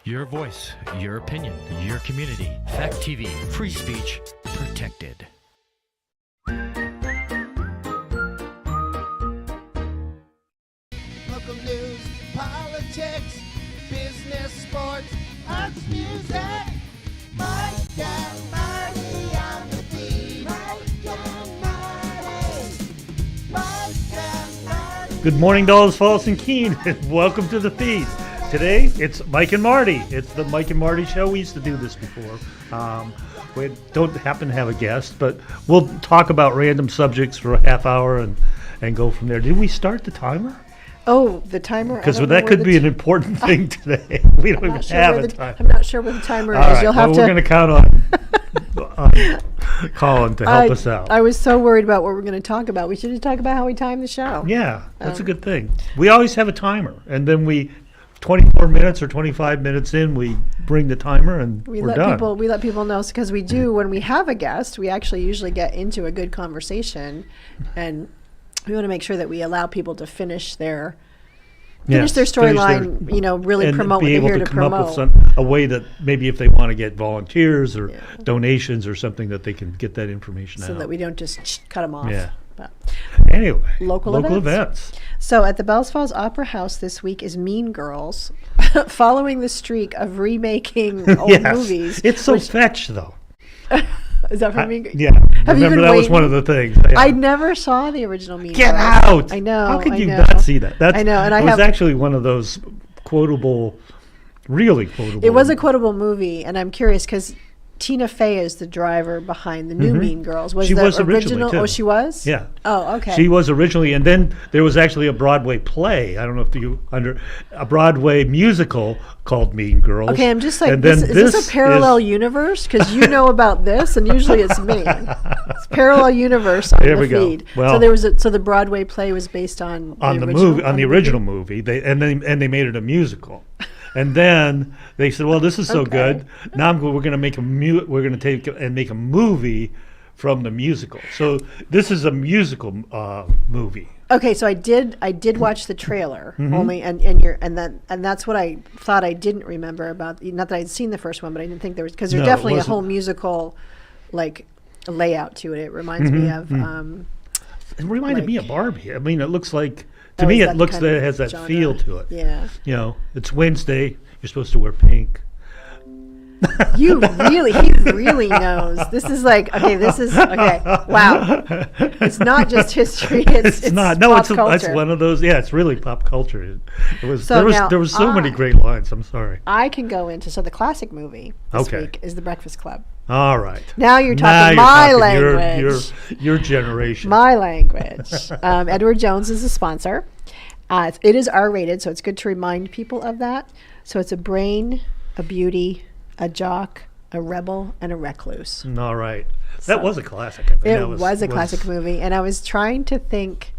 Your voice, your opinion, your community. Fact TV, free speech, protected. Local news, politics, business, sports, arts, music. Mike and Marty on the beat. Mike and Marty. Mike and Marty. Good morning, Dallas, Falls, and Keene, and welcome to the feed. Today, it's Mike and Marty. It's the Mike and Marty show. We used to do this before. We don't happen to have a guest, but we'll talk about random subjects for a half hour and go from there. Did we start the timer? Oh, the timer? Because that could be an important thing today. We don't even have a timer. I'm not sure where the timer is. All right, You'll have we're going to count on Colin to help us out. I was so worried about what we're going to talk about. We should just talk about how we time the show. Yeah, that's a good thing. We always have a timer, and then 24 minutes or 25 minutes in, we bring the timer and we're done. We let people know, because we do, when we have a guest, we actually usually get into a good conversation, and we want to make sure that we allow people to finish their storyline, really promote what they're here to promote. Come up with a way that maybe if they want to get volunteers or donations or something, that they can get that information out. So that we don't just cut them off. Yeah. But anyway, local events. So at the Bells Falls Opera House this week is Mean Girls, following the streak of remaking old movies. It's so fetch, though. Is that from Mean Girls? Yeah. Remember, that was one of the things. Yeah. I never saw the original Mean Girls. Get out! I know. How could you not see that? I know. And it was actually one of those really quotable. It was a quotable movie, and I'm curious because Tina Fey is the driver behind the new Mean Girls. She was originally, too. Oh, she was? Yeah. Oh, okay. She was originally, and then there was actually a Broadway play. I don't know if a Broadway musical called Mean Girls. Okay, I'm just like, is this a parallel universe? Because you know about this, and usually it's me. It's parallel universe on the feed. Well, so the Broadway play was based on the original movie. They made it a musical. And then they said, "Well, this is so good. Now we're going to make make a movie from the musical." So this is a musical movie. Okay, so I did watch the trailer only, and that's what I thought I didn't remember about. Not that I'd seen the first one, but I didn't think there was, because there's definitely a whole musical layout to it. It reminds me of. It reminded me of Barbie. I mean, it looks like. To me, it looks that it has that genre. Feel to it. Yeah. It's Wednesday. You're supposed to wear pink. He really knows. This is okay. Wow. It's not just history. It's not. No, it's one of those. Yeah, it's really pop culture. There was so many great lines. I'm sorry. I can go into the classic movie this week is The Breakfast Club. All right. Now you're talking my language. Your generation. My language. Edward Jones is a sponsor. It is R-rated, so it's good to remind people of that. So it's a brain, a beauty, a jock, a rebel, and a recluse. All right. That was a classic. It was a classic movie. And I was trying to think,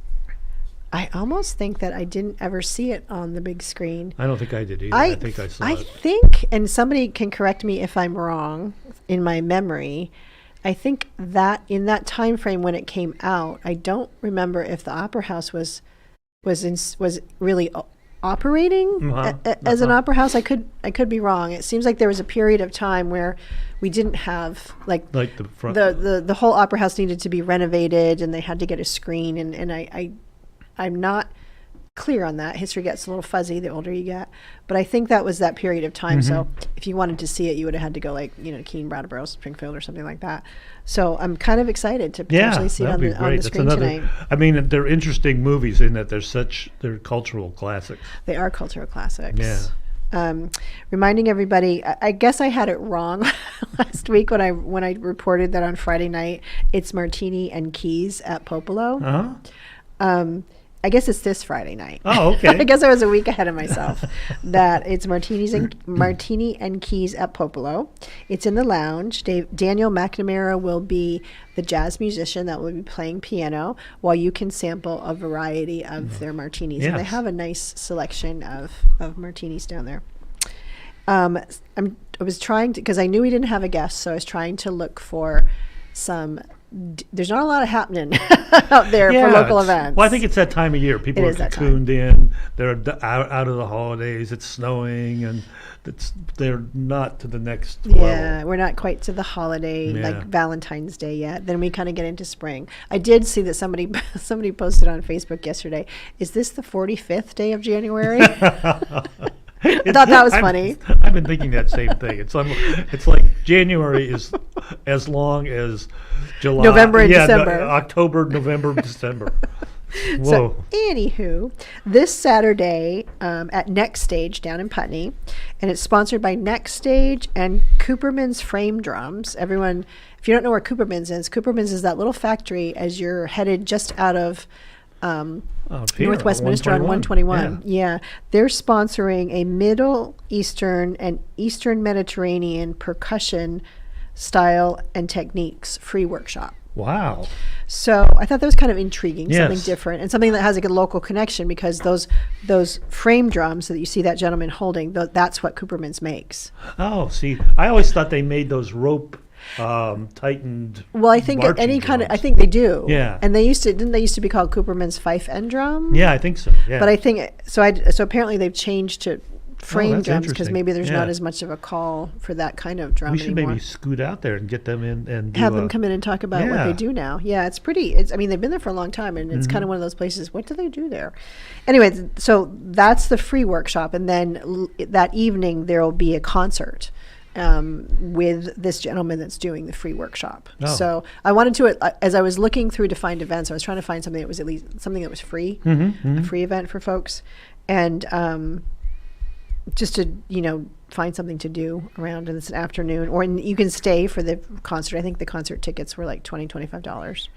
I almost think that I didn't ever see it on the big screen. I don't think I did either. I think I saw it. I think, and somebody can correct me if I'm wrong in my memory, I think that in that time frame when it came out, I don't remember if the Opera House was really operating as an opera house. I could be wrong. It seems like there was a period of time where we didn't have the front. The whole opera house needed to be renovated, and they had to get a screen, and I'm not clear on that. History gets a little fuzzy the older you get, but I think that was that period of time. So if you wanted to see it, you would have had to go Keene, Brattleboro, Springfield, or something like that. So I'm kind of excited to potentially see it on the screen tonight. I mean, they're interesting movies in that they're cultural classics. They are cultural classics. Yeah. Reminding everybody, I guess I had it wrong last week when I reported that on Friday night it's Martini and Keys at Popolo. I guess it's this Friday night. Oh, okay. I guess I was a week ahead of myself. That it's Martini and Keys at Popolo. It's in the lounge. Daniel McNamara will be the jazz musician that will be playing piano, while you can sample a variety of their martinis. Yes. And they have a nice selection of martinis down there. I was trying to, because I knew we didn't have a guest, so I was trying to look for some there's not a lot of happening out there for local events. Well, I think it's that time of year. People It are is that cocooned in. They're out of the holidays. It's snowing, and they're not to the next level. We're not quite to the holiday, Yeah. like Valentine's Day yet. Then we kind of get into spring. I did see that somebody posted on Facebook yesterday, is this the 45th day of January? I thought that was funny. I've been thinking that same thing. It's like January is as long as July, November and December. October, November, December. Whoa. So, anywho, this Saturday at Next Stage down in Putney, and it's sponsored by Next Stage and Cooperman's Frame Drums. Everyone, if you don't know where Cooperman's is that little factory as you're headed just out of Here, North Westminster on 121. Yeah. They're sponsoring a Middle Eastern and Eastern Mediterranean percussion style and techniques free workshop. Wow. So I thought that was kind of intriguing, Yes. something different, and something that has a good local connection, because those frame drums that you see that gentleman holding, that's what Cooperman's makes. Oh, see, I always thought they made those rope tightened. Well, I think marching any kind of, I drums. think they do. Yeah. And didn't they used to be called Cooperman's Fife and Drum? Yeah, I think so. Yeah. But I think so apparently they've changed to frame that's drums, because interesting. maybe there's not Yeah. as much of a call for that kind of drum we should anymore. maybe scoot out there and get them in and do Have them come in and talk about what Yeah. they do now. Yeah, I mean, they've been there for a long time, and it's kind of one of those places, what do they do there? Anyway, so that's the free workshop. And then that evening, there will be a concert with this gentleman that's doing the free workshop. Oh. So I wanted to, as I was looking through to find events, I was trying to find something that was at least something that was free, a free event for folks. And just to, find something to do around, and it's an afternoon, or you can stay for the concert. I think the concert tickets were like $25.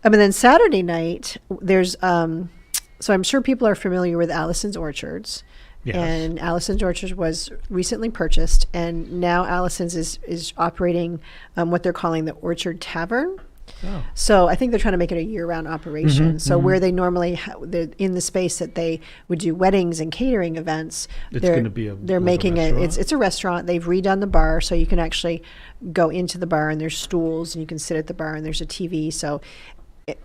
And then Saturday night, there's, so I'm sure people are familiar with Allison's Orchards. Yes. And Allison's Orchards was recently purchased, and now Allison's is operating what they're calling the Orchard Tavern. Oh. So I think they're trying to make it a year-round operation. So where they normally they're in the space that they would do weddings and catering events, It's they're gonna be they're like a making it. restaurant? It's a restaurant. They've redone the bar, so you can actually go into the bar, and there's stools, and you can sit at the bar, and there's a TV. So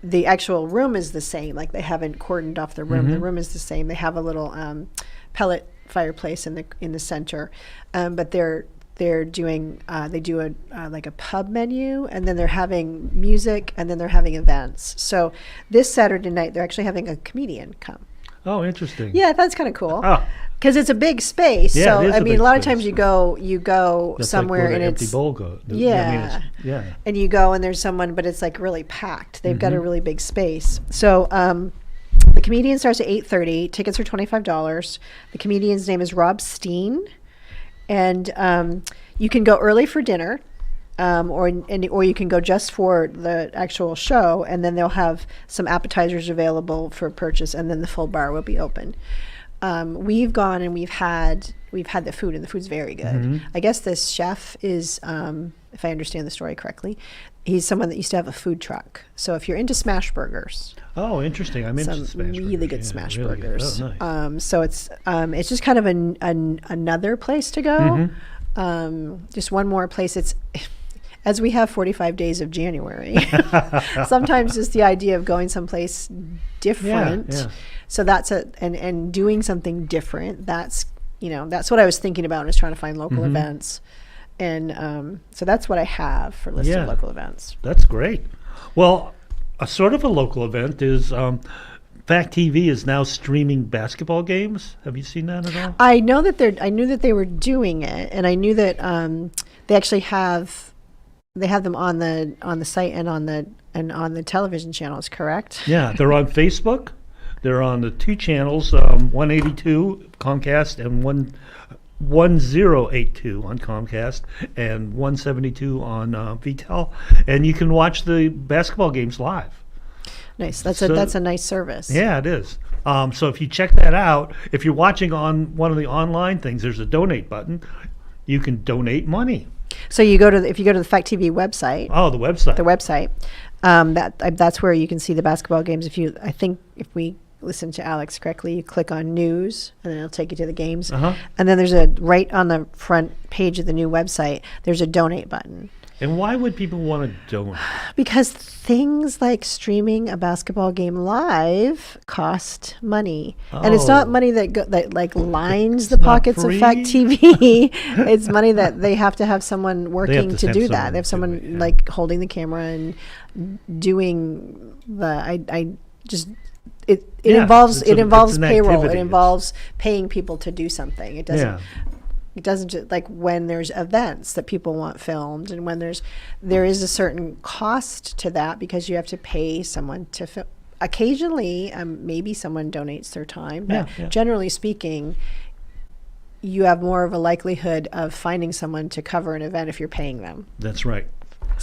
the actual room is the same. Like, they haven't cordoned off the room. The room is the same. They have a little pellet fireplace in the center, but they're doing they do a like a pub menu, and then they're having music, and then they're having events. So this Saturday night they're actually having a comedian come. Oh, interesting. Yeah, that's kind of cool. Oh. Because it's a big space. Yeah, So it is I a mean, big a lot of space. times you go That's somewhere, like where and the empty it's bowl goes. Yeah. Yeah. and you go and there's someone, but it's like really packed. They've got a really big space. So the comedian starts at 8:30. Tickets are $25. The comedian's name is Rob Steen, and you can go early for dinner, or you can go just for the actual show, and then they'll have some appetizers available for purchase, and then the full bar will be open. We've gone and we've had the food, and the food's very good. I guess this chef is, if I understand the story correctly, he's someone that used to have a food truck. So if you're into smash burgers, Oh, interesting. I'm into some smash really burgers. good Yeah, smash really good. burgers. Oh, nice. So it's just kind of another place to go. Just one more place. It's as we have 45 days of January. Sometimes just the idea of going someplace different. Yeah. So that's and doing something different. That's what I was thinking about when I was trying to find local events. And so that's what I have for list Yeah. of local events. That's great. Well, a sort of a local event is Fact TV is now streaming basketball games. Have you seen that at all? I knew that they were doing it, and I knew that they actually have them on the site and on the television channels. Correct? Yeah, they're on Facebook. They're on the two channels, 182 Comcast and 1082 on Comcast and 172 on VTEL, and you can watch the basketball games live. Nice. That's So- a nice service. Yeah, it is. So if you check that out, if you're watching on one of the online things, there's a donate button. You can donate money. So if you go to the Fact TV website, Oh, the website. that's where you can see the basketball games. I think if we listen to Alex correctly, you click on news, and then it'll take you to the games. Uh-huh. And then there's right on the front page of the new website, there's a donate button. And why would people want to donate? Because things like streaming a basketball game live cost money, and it's not Oh. money that like lines the not pockets of Fact free? TV. It's money that they have to have someone working to to have do that. someone They have do someone it, yeah. like holding the camera and doing the. I just. It Yeah, involves it's involves an payroll. activity. It involves paying people to do something. It doesn't. Yeah. It doesn't just like when there's events that people want filmed, and when there is a certain cost to that because you have to pay someone to film. Occasionally, maybe someone donates their time, but Yeah. generally speaking, you have more of a likelihood of finding someone to cover an event if you're paying them. That's right.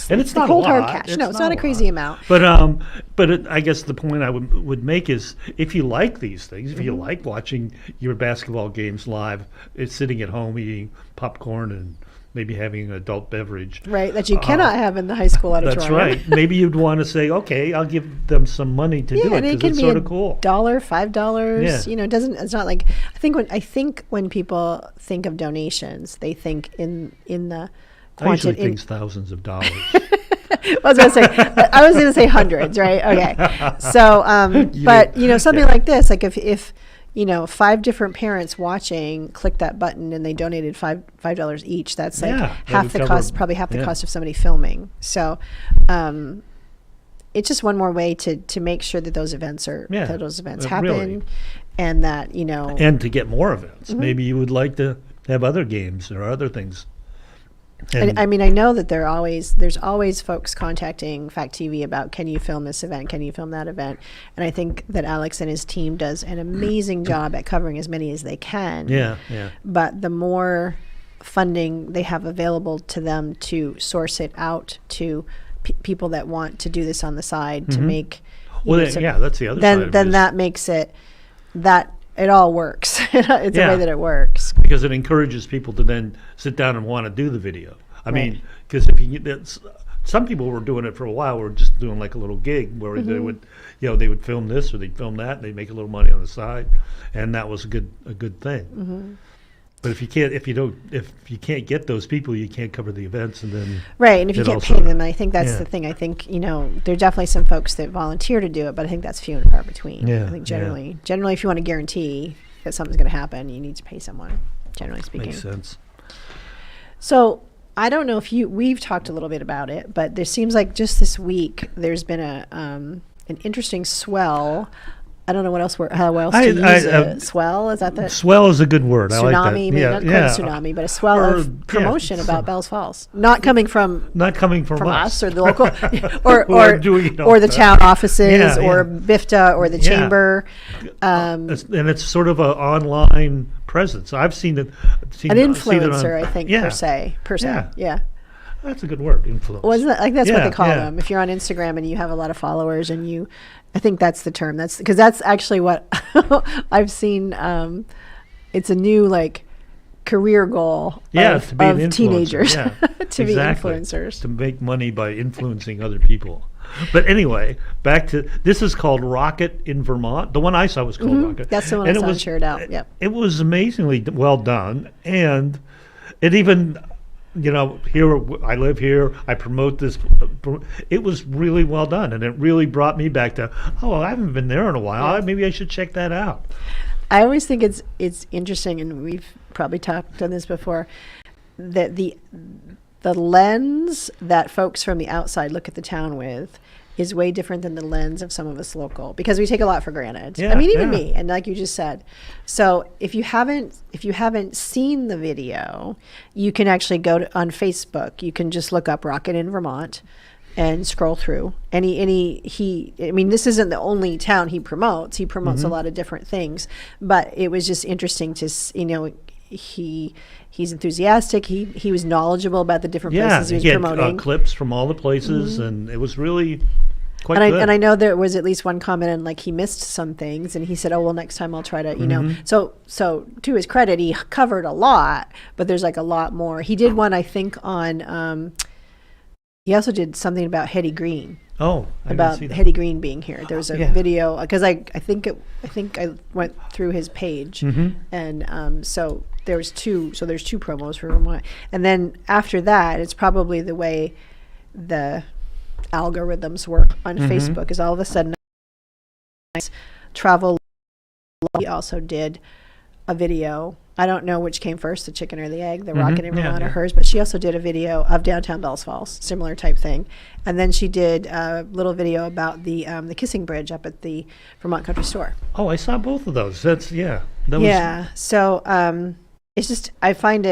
And it's the not cold a hard lot. cash. No, it's not a crazy amount. But I guess the point I would make is if you like these things, if you Mm-hmm. like watching your basketball games live, it's sitting at home eating popcorn and maybe having an adult beverage. Right, that you cannot have in the high school auditorium. That's right. Maybe you'd want to say, okay, I'll give them some money to do Yeah, it and it because can it's be sort of cool. $1, $5. Yeah. You know, it doesn't. It's not like I think when people think of donations, they think in the I usually quantity. think thousands of dollars. I was gonna say hundreds, right? Okay. So, but you know, something yeah. like this, like if you know 5 different parents watching click that button and they donated $5 each, that's like Yeah, that half would the cover- cost, probably half the yeah. cost of somebody filming. So, it's just one more way to make sure that those events Yeah, happen, really. and that you know. And to get more events. Mm-hmm. Maybe you would like to have other games or other things. And I mean, I know that there's always folks contacting Fact TV about, can you film this event? Can you film that event? And I think that Alex and his team does an amazing job at covering as many as they can. Yeah. But the more funding they have available to them to source it out to people that want to do this on the side to make. you Well, know, then, so yeah, that's the other side of then it. that makes it that it all works. It's a Yeah. way that it works. Because it encourages people to then sit down and want to do the video. I mean, because if you some people were doing it for a while, were just doing like a little gig where Mm-hmm. they would film this or they'd film that and they'd make a little money on the side, and that was a good thing. Mm-hmm. But if you can't get those people, you can't cover the events, and then Right, and if you it can't also- pay them, I think that's yeah. the thing. I think, you know, there are definitely some folks that volunteer to do it, but I think that's few and far between. Yeah, I think yeah. generally, if you want to guarantee that something's going to happen, you need to pay someone, generally speaking. makes sense. So I don't know if we've talked a little bit about it, but there seems like just this week there's been an interesting swell. I don't know how else to use it. Swell, is that the Swell is a good word. I like that. tsunami? Maybe not quite a tsunami, but a swell Or, of promotion yeah, about Bells Falls, not coming from Not coming from us or the local Who are doing it all or the the town offices Yeah, or yeah. BIFTA or the Yeah. chamber. And it's sort of an online presence. I've seen it. An influencer, I think, yeah. per se. Yeah. That's a good word, influence. Wasn't that, like, that's what Yeah, they call yeah. them. If you're on Instagram and you have a lot of followers and I think that's the term. That's because that's actually what I've seen. It's a new like career goal to be an of influencer, teenagers yeah. to Exactly. be influencers. To make money by influencing other people. But anyway, back to this is called Rocket in Vermont. The one I saw was called Rocket. That's the one And I it saw was- shared out. Yep. It was amazingly well done, and it even, here I live here. I promote this. It was really well done, and it really brought me back to, I haven't been there in a while. Yeah. Maybe I should check that out. I always think it's interesting, and we've probably talked on this before, that the lens that folks from the outside look at the town with is way different than the lens of some of us local, because we take a lot for granted. Yeah, I mean, even yeah. me, and like you just said. So if you haven't seen the video, you can actually go on Facebook. You can just look up Rocket in Vermont and scroll through. I mean, this isn't the only town he promotes. He promotes a lot of different things, but it was just interesting to, he's enthusiastic. He was knowledgeable about the different places he was had promoting. clips from all the places, and it was really quite And good. I know there was at least one comment and like he missed some things, and he said, "Oh well, next time I'll try to, you know." So to his credit, he covered a lot, but there's like a lot more. He did one, I think, on. He also did something about Hetty Green. I didn't About see that. Hetty Green being here. There was a Yeah. video because I think I went through his page, Mm-hmm. and so there's two promos for Vermont. And then after that, it's probably the way the algorithms work on Facebook is all of a sudden travel. He also did a video. I don't know which came first, the chicken or the egg, the rocket in Vermont or hers, but she also did a video of downtown Bells Falls, similar type thing. And then she did a little video about the kissing bridge up at the Vermont Country Store. Oh, I saw both of those. That's So it's just, I find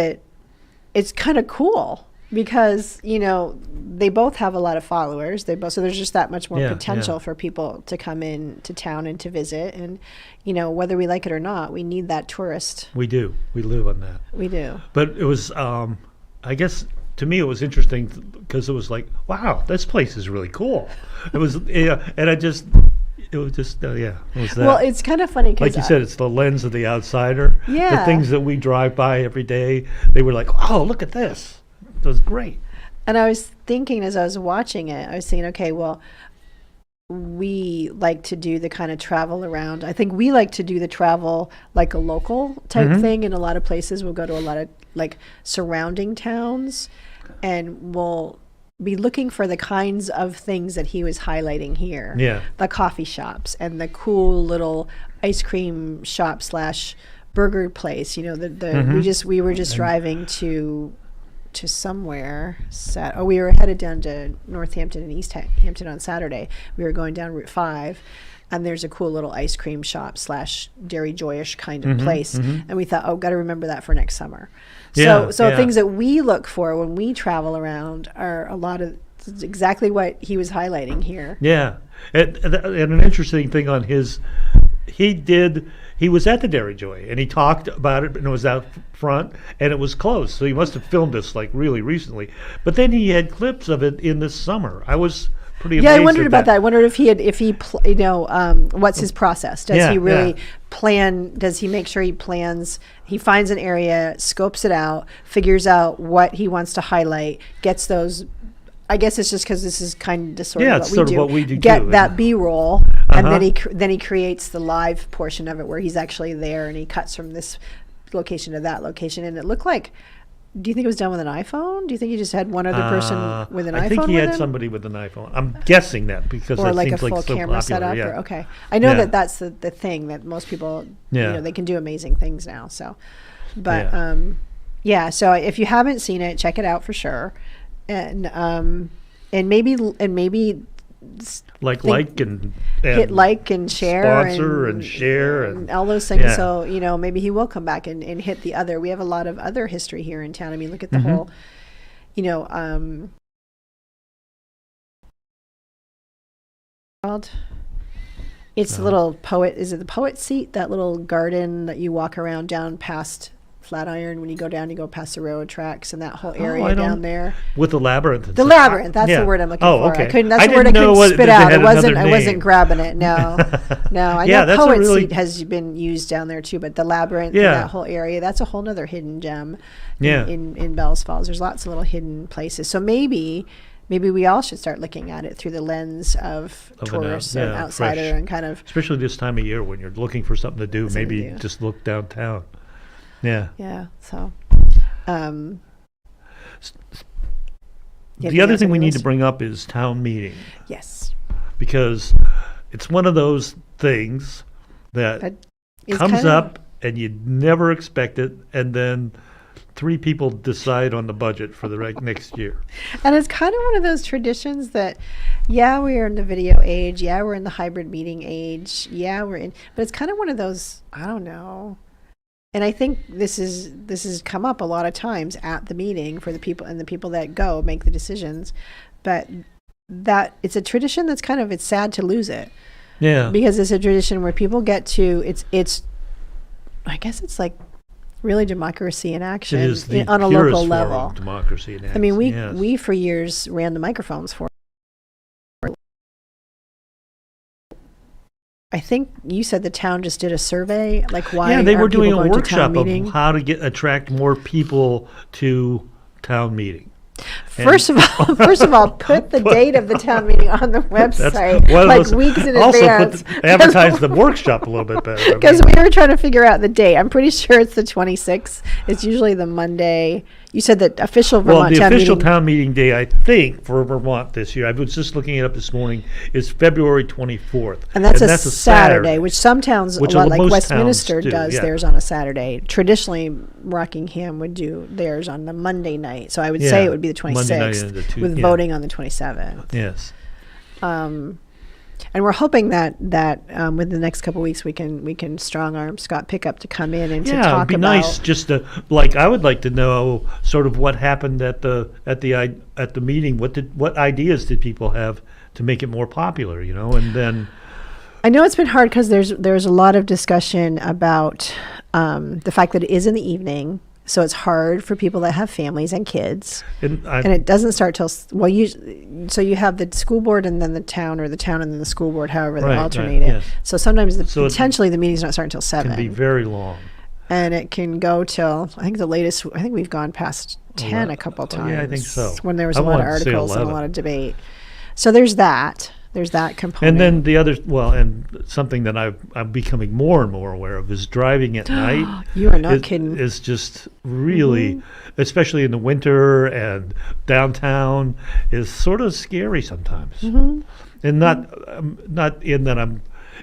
it's kind of cool because, they both have a lot of followers. So there's just that much more potential for people to come in to town and to visit. And, whether we like it or not, we need that tourist. We do. We live on that. We do. But it was, I guess, to me, it was interesting because it was like, wow, this place is really cool. It was, and it was just, it was that. Well, it's kind of funny because, like you said, it's the lens of the outsider. Yeah. The things that we drive by every day, they were like, oh, look at this. It was great. And I was thinking as I was watching it, I was thinking, okay, well, we like to do the kind of travel around. I think we like to do the travel like a local type thing. In a lot of places, we'll go to a lot of like surrounding towns, and we'll be looking for the kinds of things that he was highlighting here. Yeah. The coffee shops and the cool little ice cream shop / burger place. We were just driving to somewhere. We were headed down to Northampton and East Hampton on Saturday. We were going down Route 5, and there's a cool little ice cream shop / Dairy Joyish kind of place. And we thought, got to remember that for next summer. So things that we look for when we travel around are a lot of exactly what he was highlighting here. Yeah. And an interesting thing on he was at the Dairy Joy and he talked about it, and it was out front and it was closed. So he must have filmed this like really recently. But then he had clips of it in the summer. I was pretty amazed. Yeah, I wondered about that. I wondered if what's his process? Does he really plan? Does he make sure he plans? He finds an area, scopes it out, figures out what he wants to highlight, gets those. I guess it's just because this is kind of sort of what we do. Get that B-roll, and then he creates the live portion of it where he's actually there and he cuts from this location to that location. And it looked like, do you think it was done with an iPhone? Do you think he just had one other person with an iPhone? I think he had somebody with an iPhone. I'm guessing that because or that like seems a full like so camera popular. setup. Okay, I know that's the thing that most people, they can do amazing things now. So, but so if you haven't seen it, check it out for sure. And maybe like and hit like and share sponsor and share and all those things. So maybe he will come back and hit the other. We have a lot of other history here in town. I mean, look at the whole it's the little poet. Is it the poet seat? That little garden that you walk around down past Flatiron when you go down, you go past the railroad tracks and that whole area down there with the labyrinth. The labyrinth. That's the word I'm looking for. Okay. That's the word I couldn't spit out. I wasn't grabbing it. No. I know poet seat has been used down there too, but the labyrinth and that whole area, that's a whole nother hidden gem. In Bells Falls, there's lots of little hidden places. So maybe we all should start looking at it through the lens of tourists and outsider and kind of, especially this time of year when you're looking for something to do. Maybe just look downtown. Yeah. So, the other thing we need to bring up is town meeting. Yes. Because it's one of those things that comes up and you never expect it, and then 3 people decide on the budget for the next year. And it's kind of one of those traditions that, we are in the video age. We're in the hybrid meeting age. But it's kind of one of those, I don't know. And I think this has come up a lot of times at the meeting for the people, and the people that go make the decisions. But that it's a tradition that's it's sad to lose it. Yeah. Because it's a tradition where people get to, it's I guess it's like really democracy in action on a local level. Democracy in action. I mean, we for years ran the microphones for. I think you said the town just did a survey, like why? Yeah, they were doing a workshop of how to attract more people to town meeting. First of all, put the date of the town meeting on the website one of like those- weeks in also advance. advertise the workshop a little bit better. I Because mean, we were trying to figure out the date. I'm pretty sure it's the 26th. It's usually the Monday. You said that official well, Vermont the town official meeting. town meeting day, I think, for Vermont this year, I was just looking it up this morning, is February 24th. And that's a Saturday, which some towns, Which a lot most like towns Westminster do, does yeah. theirs on a Saturday. Traditionally, Rockingham would do theirs on the Monday night. So I would say Yeah, it would be the Monday night 26th and the two- with yeah. voting on the 27th. Yes. And we're hoping that within the next couple of weeks we can strong arm Scott Pickup to come in and to Yeah, talk it'd be about. nice just to, like, I would like to know sort of what happened at the meeting. What ideas did people have to make it more popular, you know? And then I know it's been hard because there's a lot of discussion about the fact that it is in the evening, so it's hard for people that have families and kids, and it doesn't start till so you have the school board and then the town, or the town and then the school board, however they Right, alternate right, it. yes. So sometimes So it potentially the meeting's not starting until 7. can be very long. And it can go till, I think the latest, I think we've gone past 10 a couple times. Yeah, I think so. When there was I a lot of wanted to say articles and a 11. lot of debate. So there's that. There's that component. And then the other, well, and something that I'm becoming more and more aware of is driving at night. You are not kidding. Is just really, especially in the winter and downtown, is sort of scary sometimes. Mm-hmm. And not in that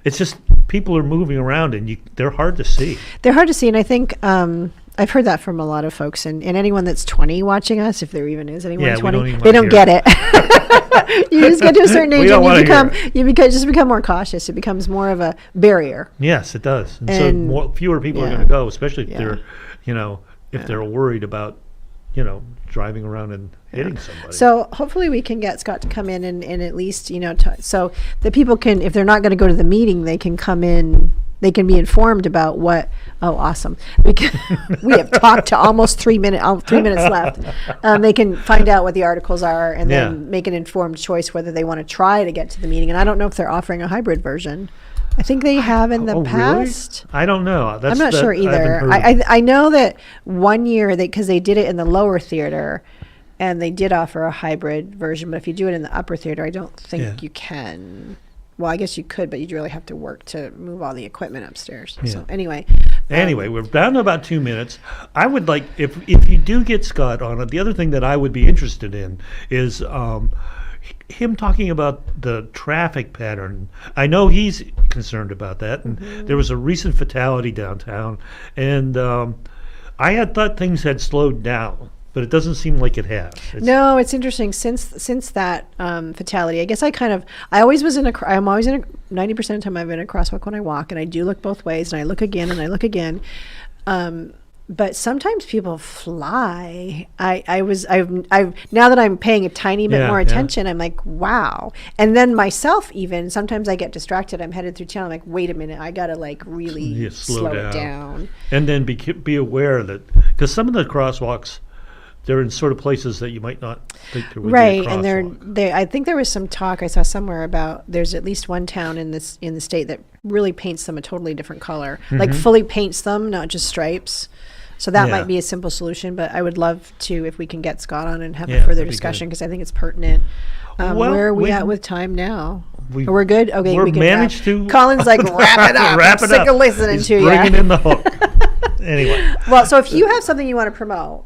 it's just people are moving around and they're hard to see. They're hard to see, and I think I've heard that from a lot of folks, and anyone that's 20 watching us, if there even is anyone Yeah, we 20, don't even they wanna don't get hear it. You just get to a certain We age don't wanna and hear you just become more cautious. It becomes more of a barrier. Yes, it does. And And- so fewer people are yeah. going to go, especially if Yeah. they're, if they're worried about, driving around and hitting somebody. So hopefully we can get Scott to come in and at least, so that people can, if they're not going to go to the meeting, they can come in, they can be informed about what, oh, awesome. We have talked to almost 3 minutes left. They can find out what the articles are and then Yeah. make an informed choice whether they want to try to get to the meeting. And I don't know if they're offering a hybrid version. I think they have in the Oh, really? past. I don't know. I'm not sure either. I know that one year because they did it in the lower theater, and they did offer a hybrid version. But if you do it in the upper theater, I don't think Yeah. you can. Well, I guess you could, but you'd really have to work to move all the equipment upstairs. Yeah. So anyway, Anyway, we're down to about 2 minutes. I would like, if you do get Scott on it, the other thing that I would be interested in is him talking about the traffic pattern. I know he's concerned about that, and there was a recent fatality downtown, and I had thought things had slowed down, but it doesn't seem like it has. no, it's interesting since that fatality. I guess I always was I'm always in a 90% of the time I'm in a crosswalk when I walk, and I do look both ways, and I look again and I look again. But sometimes people fly. I've now that I'm paying a tiny bit Yeah, more yeah. attention, I'm like, wow. And then myself, even sometimes I get distracted. I'm headed through town. I'm like, wait a minute, I gotta like really Yeah, slow it down. down. And then be aware that, because some of the crosswalks, they're in sort of places that you might not think there would Right, be a and crosswalk. I think there was some talk I saw somewhere about there's at least one town in the state that really paints them a totally different color, like fully paints them, not just stripes. So that Yeah. might be a simple solution, but I would love to, if we can get Scott on and have Yeah, a further that'd be discussion, good. because I think it's pertinent. Well, Where are we we- at with time now? we- We're good? Okay, we're we can managed wrap. to- Colin's like, wrap it up. Wrap I'm it sick up. of listening He's to you. bringing in the hook. Anyway. Well, so if you have something you want to promote,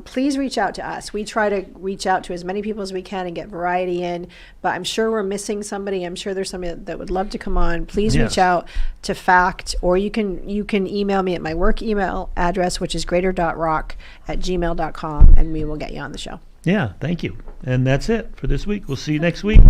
please reach out to us. We try to reach out to as many people as we can and get variety in, but I'm sure we're missing somebody. I'm sure there's somebody that would love to come on. Please Yes. reach out to FACT, or you can email me at my work email address, which is greater.rock@gmail.com, and we will get you on the show. Yeah, thank you. And that's it for this week. We'll see you next week.